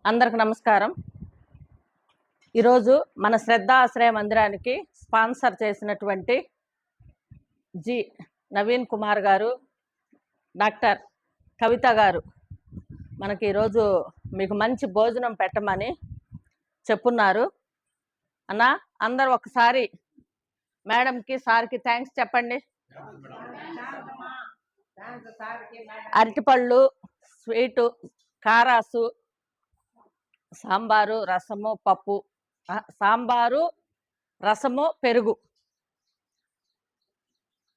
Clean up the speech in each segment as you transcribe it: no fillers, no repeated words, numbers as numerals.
అందరికి నమస్కారం. ఈరోజు మన శ్రద్ధ ఆశ్రయ మందిరానికి స్పాన్సర్ చేసినటువంటి జి నవీన్ కుమార్ గారు, డాక్టర్ కవిత గారు మనకి ఈరోజు మీకు మంచి భోజనం పెట్టమని చెప్పున్నారు. అన్న అందరు ఒకసారి మేడంకి సార్కి థ్యాంక్స్ చెప్పండి. అరటిపళ్ళు, స్వీటు, కారాసు, సాంబారు, రసము, పప్పు, సాంబారు, రసము, పెరుగు,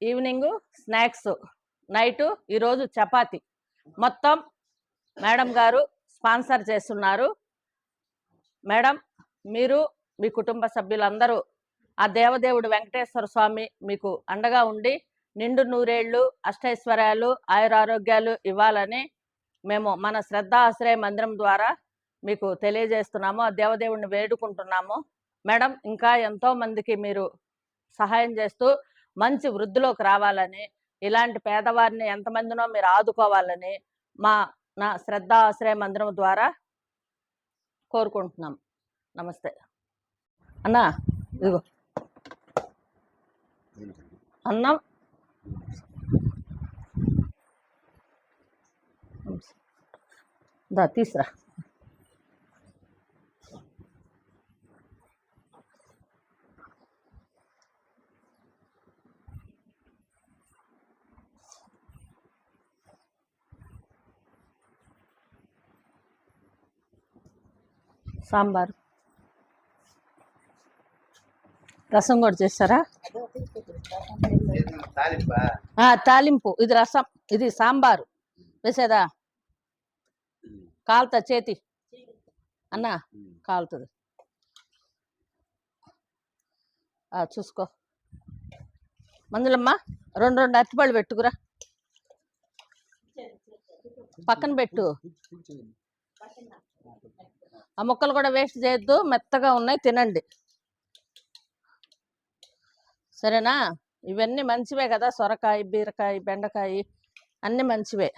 ఈవినింగ్ స్నాక్స్, నైటు ఈరోజు చపాతి, మొత్తం మేడం గారు స్పాన్సర్ చేస్తున్నారు. మేడం, మీరు మీ కుటుంబ సభ్యులందరూ ఆ దేవదేవుడు వెంకటేశ్వర స్వామి మీకు అండగా ఉండి నిండు నూరేళ్లు అష్టైశ్వర్యాలు ఆయురారోగ్యాలు ఇవ్వాలని మేము మన శ్రద్ధ ఆశ్రయ మందిరం ద్వారా మీకు తెలియజేస్తున్నాము. ఆ దేవదేవుడిని వేడుకుంటున్నాము. మేడం, ఇంకా ఎంతో మందికి మీరు సహాయం చేస్తూ మంచి వృద్ధిలోకి రావాలని, ఇలాంటి పేదవారిని ఎంతమందినో మీరు ఆదుకోవాలని నా శ్రద్ధ ఆశ్రయ మందిరం ద్వారా కోరుకుంటున్నాం. నమస్తే అన్నా. ఇదిగో అన్నం, దా తీసురా. సాంబారు, రసం కూడా చేస్తారా? తాలింపు, ఇది రసం, ఇది సాంబారు వేసేదా? కాలుతా చేతి అన్నా, కాలుతుంది. చూసుకో. మందులమ్మ, రెండు అరటిపళ్ళు పెట్టుకురా, పక్కన పెట్టు. ఆ ముక్కలు కూడా వేస్ట్ చేయొద్దు, మెత్తగా ఉన్నాయి, తినండి సరేనా? ఇవన్నీ మంచివే కదా, సొరకాయ, బీరకాయ, బెండకాయ అన్నీ మంచివే.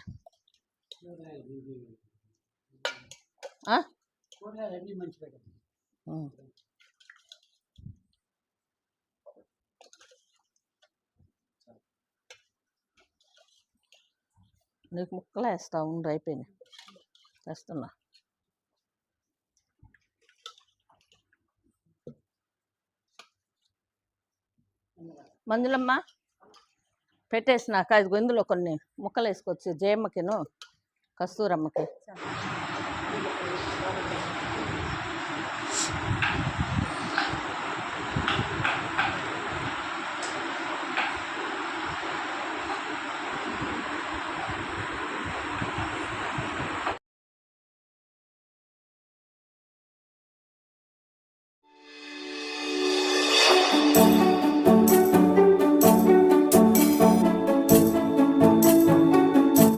నీకు ముక్కలు వేస్తా ఉండు, అయిపోయినాయి వేస్తున్నా. మందులమ్మ పెట్టేసినాక ఇది ఇందులో కొన్ని ముక్కలు వేసుకొచ్చి జయమ్మకిను కస్తూరమ్మకి.